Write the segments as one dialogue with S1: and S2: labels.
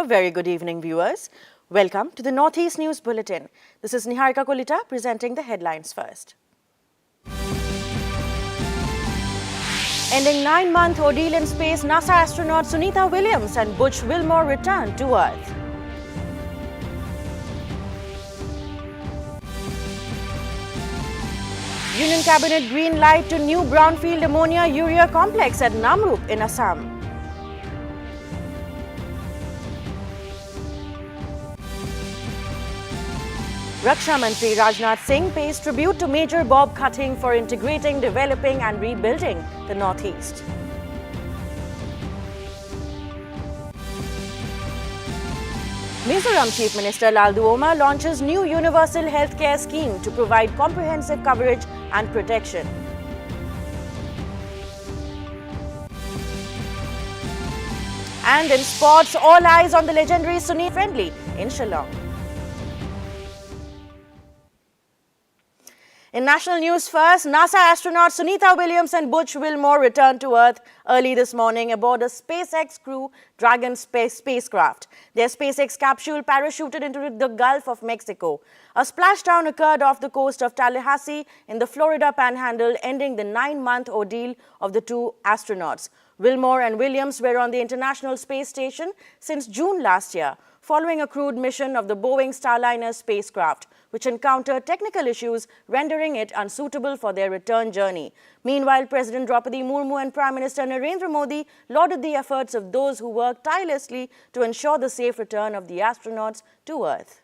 S1: very good evening, viewers. Welcome to the Northeast News Bulletin. This is Niharika Kolita presenting the headlines first. Ending 9-month ordeal in space, NASA astronaut Sunita Williams and Butch Wilmore return to Earth. Union Cabinet green light to new brownfield ammonia urea complex at Namrup in Assam. Raksha Mantri Rajnath Singh pays tribute to Major Bob Cutting for integrating, developing and rebuilding the Northeast. Mizoram Chief Minister Lalduoma launches new universal healthcare scheme to provide comprehensive coverage and protection. And in sports, all eyes on the legendary Sunil Friendly in Shillong. In national news first, NASA astronaut Sunita Williams and Butch Wilmore returned to Earth early this morning aboard a SpaceX Crew Dragon spacecraft. Their SpaceX capsule parachuted into the Gulf of Mexico. A splashdown occurred off the coast of Tallahassee in the Florida Panhandle, ending the 9-month ordeal of the two astronauts. Wilmore and Williams were on the International Space Station since June last year, following a crewed mission of the Boeing Starliner spacecraft, which encountered technical issues rendering it unsuitable for their return journey. Meanwhile, President Draupadi Murmu and Prime Minister Narendra Modi lauded the efforts of those who worked tirelessly to ensure the safe return of the astronauts to Earth.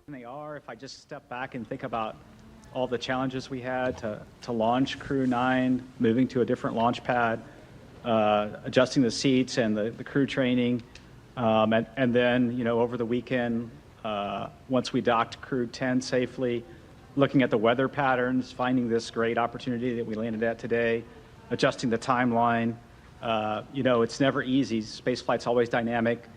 S2: They are, if I just step back and think about all the challenges we had to launch Crew 9, moving to a different launch pad, adjusting the seats and the crew training, and then, you know, over the weekend, once we docked Crew 10 safely, looking at the weather patterns, finding this great opportunity that we landed at today, adjusting the timeline. You know, it's never easy. Spaceflight's always dynamic.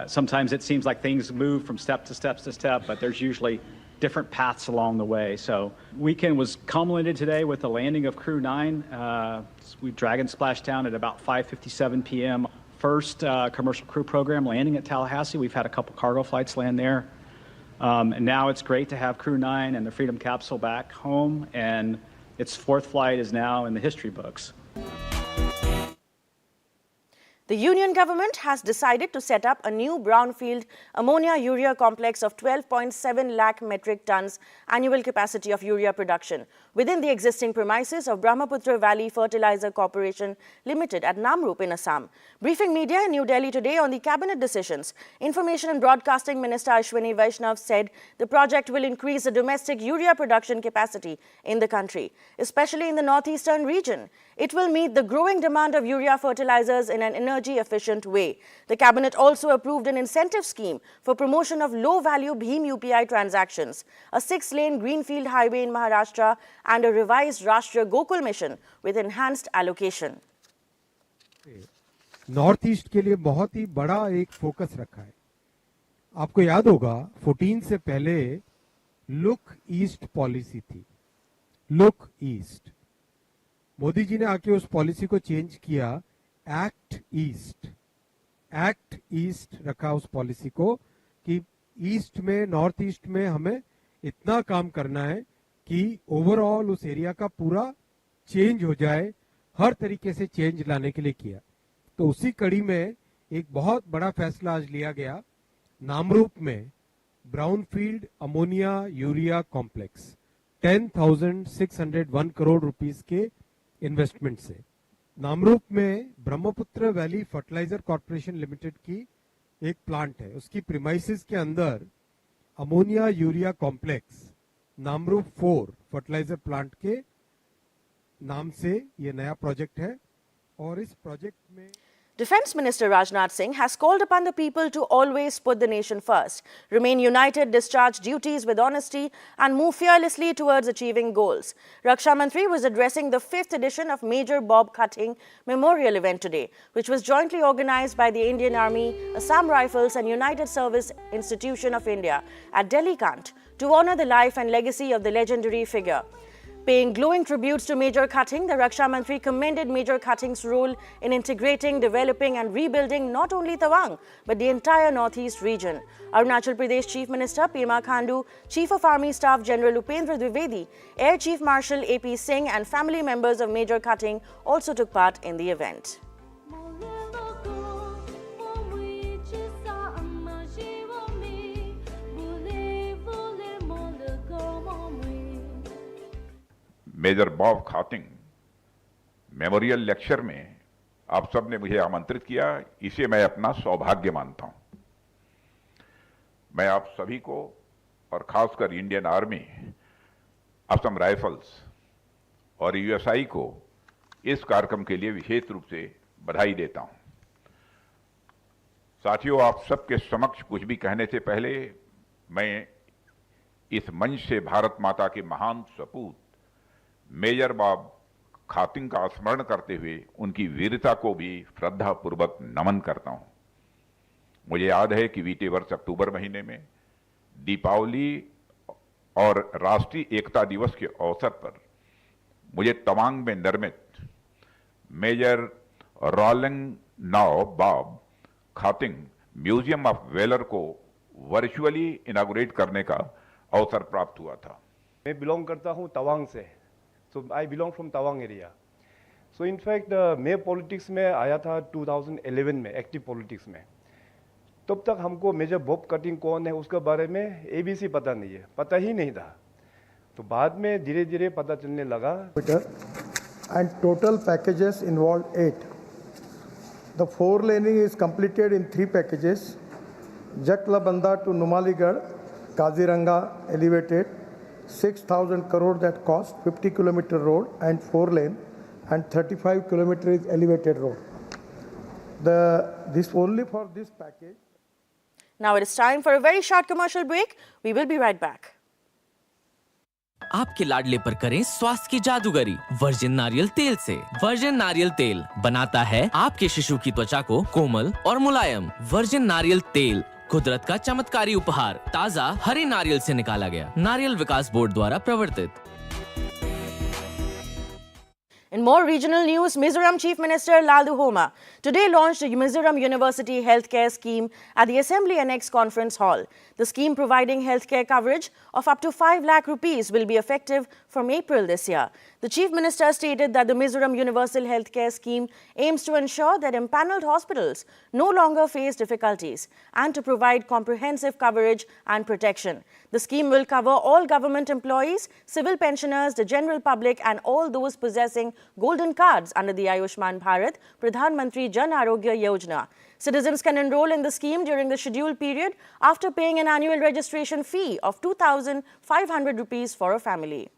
S2: Sometimes it seems like things move from step to step, but there's usually different paths along the way. So weekend was culminated today with the landing of Crew 9. We Dragon splashed down at about 5:57 p.m. First commercial crew program landing at Tallahassee. We've had a couple cargo flights land there. And now it's great to have Crew 9 and the Freedom Capsule back home, and its fourth flight is now in the history books.
S1: The Union government has decided to set up a new brownfield ammonia urea complex of 12.7 lakh metric tons annual capacity of urea production within the existing premises of Brahmaputra Valley Fertilizer Corporation Limited at Namrup in Assam. Briefing media in New Delhi today on the cabinet decisions, Information and Broadcasting Minister Ashwini Vaishnav said the project will increase the domestic urea production capacity in the country, especially in the northeastern region. It will meet the growing demand of urea fertilizers in an energy-efficient way. The cabinet also approved an incentive scheme for promotion of low-value Bhim UPI transactions, a 6-lane greenfield highway in Maharashtra, and a revised Rashtriya Gokul mission with enhanced allocation.
S3: North east के लिए बहुत ही बड़ा एक focus रखा है. आपको याद होगा 14 से पहले लुक ईस्ट पॉलिसी थी. Look east. मोदी जी ने आके उस पॉलिसी को चेंज किया, एक्ट ईस्ट. एक्ट ईस्ट रखा उस पॉलिसी को कि ईस्ट में, नॉर्थ ईस्ट में हमें इतना काम करना है कि ओवरऑल उस एरिया का पूरा चेंज हो जाए, हर तरीके से चेंज लाने के लिए किया. तो उसी कड़ी में एक बहुत बड़ा फैसला आज लिया गया. नामरूप में brownfield ammonia urea complex 10,601 crore rupees के इन्वेस्टमेंट से. नामरूप में Brahmaputra Valley Fertilizer Corporation Limited की एक प्लांट है. उसकी प्रीमाइसेस के अंदर ammonia urea complex Namrup 4 fertilizer plant के नाम से ये नया प्रोजेक्ट है. और इस प्रोजेक्ट में
S1: Defence Minister Rajnath Singh has called upon the people to always put the nation first, remain united, discharge duties with honesty and move fearlessly towards achieving goals. Raksha Mantri was addressing the 5th edition of Major Bob Cutting Memorial event today, which was jointly organised by the Indian Army, Assam Rifles and United Service Institution of India at Delhi Cant to honour the life and legacy of the legendary figure. Paying glowing tributes to Major Cutting, the Raksha Mantri commended Major Cutting's role in integrating, developing and rebuilding not only Tawang but the entire northeast region. Arunachal Pradesh Chief Minister Pema Khandu, Chief of Army Staff General Upendra Dwivedi, Air Chief Marshal AP Singh and family members of Major Cutting also took part in the event.
S4: Major Bob Khathing memorial lecture में आप सब ने मुझे आमंत्रित किया, इसे मैं अपना सौभाग्य मानता हूं। मैं आप सभी को और खासकर इंडियन आर्मी, असम राइफल्स और यूएसआई को इस कार्यक्रम के लिए विशेष रूप से बधाई देता हूं। साथियों, आप सबके समक्ष कुछ भी कहने से पहले मैं इस मंच से भारत माता के महान सपूत मेजर बॉब खातिंग का स्मरण करते हुए उनकी वीरता को भी श्रद्धापूर्वक नमन करता हूं। मुझे याद है कि बीते वर्ष अक्टूबर महीने में दीपावली और राष्ट्रीय एकता दिवस के अवसर पर मुझे तवांग में निर्मित major Ralengnao Bob Khathing museum of valour को वर्चुअली इनॉग्रेट करने का अवसर प्राप्त हुआ था।
S5: मैं बिलोंग करता हूं तवांग से, so I belong from Tawang area. So in fact मैं पॉलिटिक्स में आया था 2011 में, एक्टिव पॉलिटिक्स में। तब तक हमको मेजर बॉब कटिंग कौन है उसके बारे में एबीसी पता नहीं है, पता ही नहीं था। तो बाद में धीरे धीरे पता चलने लगा।
S6: And total packages involved 8. The 4 laning is completed in 3 packages. Jaklabanda to Numaligarh, Kaziranga elevated. 6,000 crore that cost, 50 kilometer road and 4 lane and 35 kilometer is elevated road. This only for this package.
S1: Now it is time for a very short commercial break. We will be right back.
S7: आपके लाडले पर करें स्वास्थ्य की जादूगरी virgin नारियल तेल से। Virgin नारियल तेल बनाता है आपके शिशु की त्वचा को कोमल और मुलायम। वर्जिन नारियल तेल कुदरत का चमत्कारी उपहार, ताजा हरे नारियल से निकाला गया, नारियल विकास बोर्ड द्वारा प्रवर्तित।
S1: In more regional news, Mizoram Chief Minister Laldu Homa today launched a Mizoram University Healthcare Scheme at the Assembly Annex Conference Hall. The scheme providing healthcare coverage of up to 5 lakh rupees will be effective from April this year. The Chief Minister stated that the Mizoram Universal Healthcare Scheme aims to ensure that empanelled hospitals no longer face difficulties and to provide comprehensive coverage and protection. The scheme will cover all government employees, civil pensioners, the general public and all those possessing golden cards under the Ayushman Bharat Pradhan Mantri Jan Arogya Yojana. Citizens can enroll in the scheme during the scheduled period after paying an annual registration fee of 2,500 rupees for a family.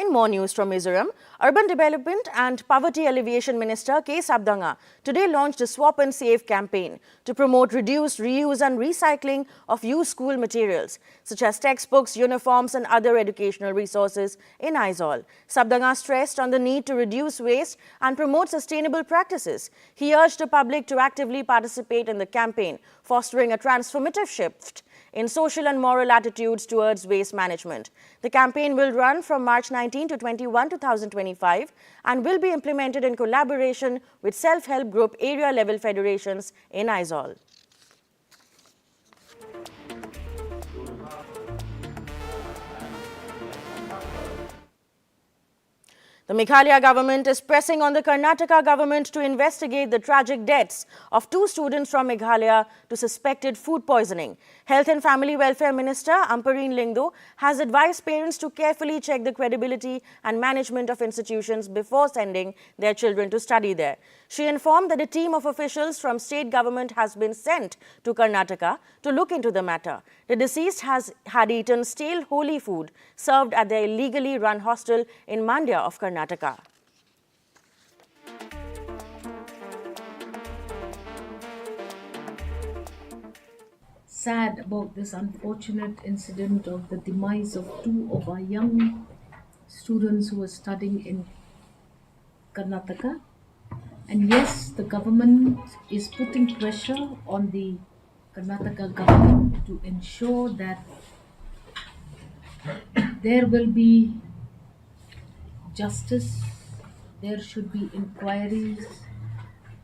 S1: In more news from Mizoram, Urban Development and Poverty Alleviation Minister K. Sabdanga today launched a Swap and Save campaign to promote reduce, reuse and recycling of used school materials, such as textbooks, uniforms and other educational resources in Aizawl. Sabdanga stressed on the need to reduce waste and promote sustainable practices. He urged the public to actively participate in the campaign, fostering a transformative shift in social and moral attitudes towards waste management. The campaign will run from March 19 to 21, 2025 and will be implemented in collaboration with self-help group area-level federations in Aizawl. The Meghalaya government is pressing on the Karnataka government to investigate the tragic deaths of 2 students from Meghalaya to suspected food poisoning. Health and Family Welfare Minister Ampareen Lingdo has advised parents to carefully check the credibility and management of institutions before sending their children to study there. She informed that a team of officials from state government has been sent to Karnataka to look into the matter. The deceased had eaten stale holy food served at their illegally run hostel in Mandya of Karnataka.
S8: Sad about this unfortunate incident of the demise of two of our young students who were studying in Karnataka. And yes, the government is putting pressure on the Karnataka government to ensure that there will be justice, there should be inquiries,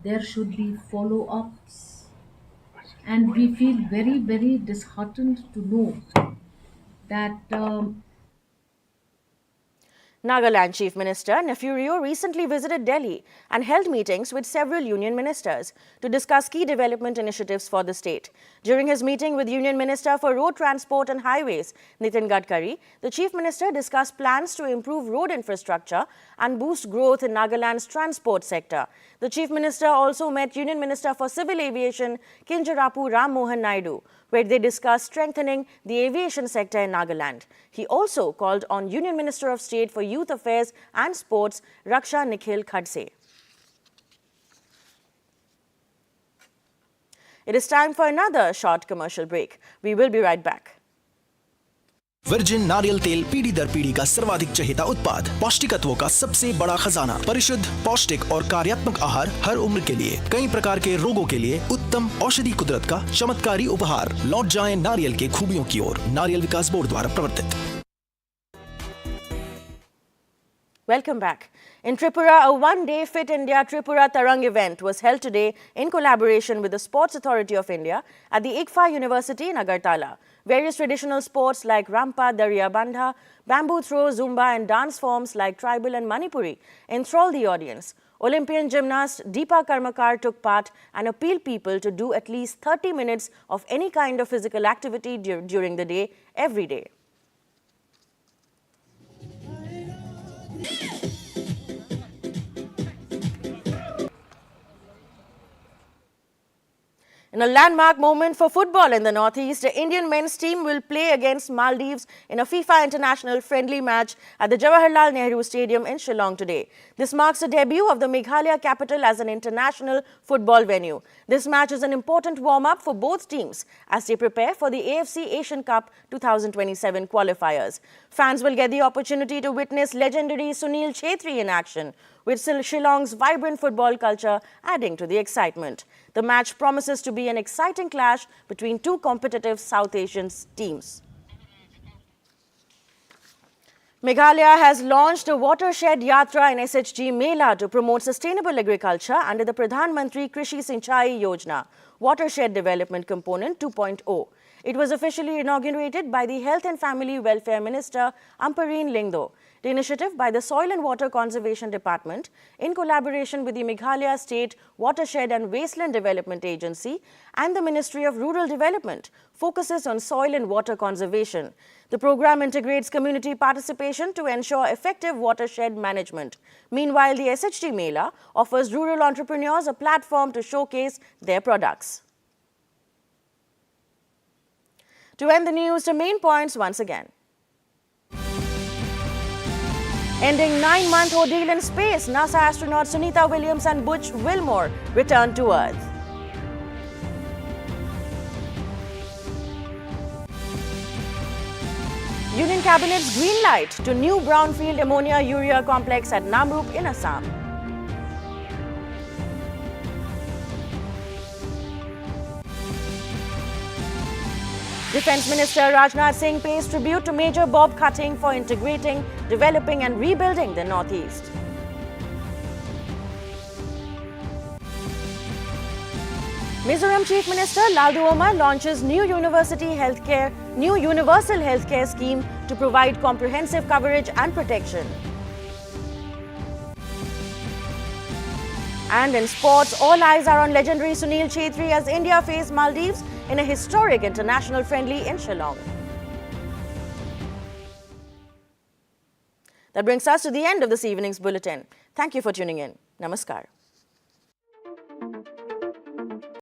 S8: there should be follow-ups. And we feel very, very disheartened to know that
S1: Nagaland Chief Minister Nefurio recently visited Delhi and held meetings with several union ministers to discuss key development initiatives for the state. During his meeting with Union Minister for Road Transport and Highways, Nitin Gadkari, the Chief Minister discussed plans to improve road infrastructure and boost growth in Nagaland's transport sector. The Chief Minister also met Union Minister for Civil Aviation Kinjarapu Ram Mohan Naidu, where they discussed strengthening the aviation sector in Nagaland. He also called on Union Minister of State for Youth Affairs and Sports, Raksha Nikhil Khadse. It is time for another short commercial break. We will be right back.
S9: Virgin नारियल तेल पीढ़ी दर पीढ़ी का सर्वाधिक चहेता उत्पाद, पौष्टिकत्वों का सबसे बड़ा खजाना, परिशुद्ध, पौष्टिक और कार्यात्मक आहार हर उम्र के लिए, कई प्रकार के रोगों के लिए उत्तम औषधि कुदरत का चमत्कारी उपहार। लौट जाएं नारियल के खूबियों की ओर। नारियल विकास बोर्ड द्वारा प्रवर्तित।
S1: Welcome back. In Tripura, a one-day Fit India Tripura Tarang event was held today in collaboration with the Sports Authority of India at the ICFA University in Agartala. Various traditional sports like Rampa, Darya Bandha, bamboo throw, Zumba and dance forms like tribal and Manipuri enthralled the audience. Olympian gymnast Deepa Karmakar took part and appealed people to do at least 30 minutes of any kind of physical activity during the day, every day. In a landmark moment for football in the Northeast, the Indian men's team will play against Maldives in a FIFA International friendly match at the Jawaharlal Nehru Stadium in Shillong today. This marks the debut of the Meghalaya capital as an international football venue. This match is an important warm-up for both teams as they prepare for the AFC Asian Cup 2027 qualifiers. Fans will get the opportunity to witness legendary Sunil Chhetri in action, with Shillong's vibrant football culture adding to the excitement. The match promises to be an exciting clash between two competitive South Asian teams. Meghalaya has launched a watershed yatra in SHG Mela to promote sustainable agriculture under the Pradhan Mantri Krishi Sinchai Yojana, Watershed Development Component 2.0. It was officially inaugurated by the Health and Family Welfare Minister Ampareen Lingdo. The initiative by the Soil and Water Conservation Department, in collaboration with the Meghalaya State Watershed and Wasteland Development Agency and the Ministry of Rural Development, focuses on soil and water conservation. The program integrates community participation to ensure effective watershed management. Meanwhile, the SHG Mela offers rural entrepreneurs a platform to showcase their products. To end the news, the main points once again. Ending 9-month ordeal in space, NASA astronauts Sunita Williams and Butch Wilmore return to Earth. Union Cabinet's green light to new brownfield ammonia urea complex at Namrup in Assam. Defence Minister Rajnath Singh pays tribute to Major Bob Cutting for integrating, developing and rebuilding the Northeast. Mizoram Chief Minister Laldu Omar launches new universal healthcare scheme to provide comprehensive coverage and protection. And in sports, all eyes are on legendary Sunil Chhetri as India face Maldives in a historic international friendly in Shillong. That brings us to the end of this evening's bulletin. Thank you for tuning in. Namaskar.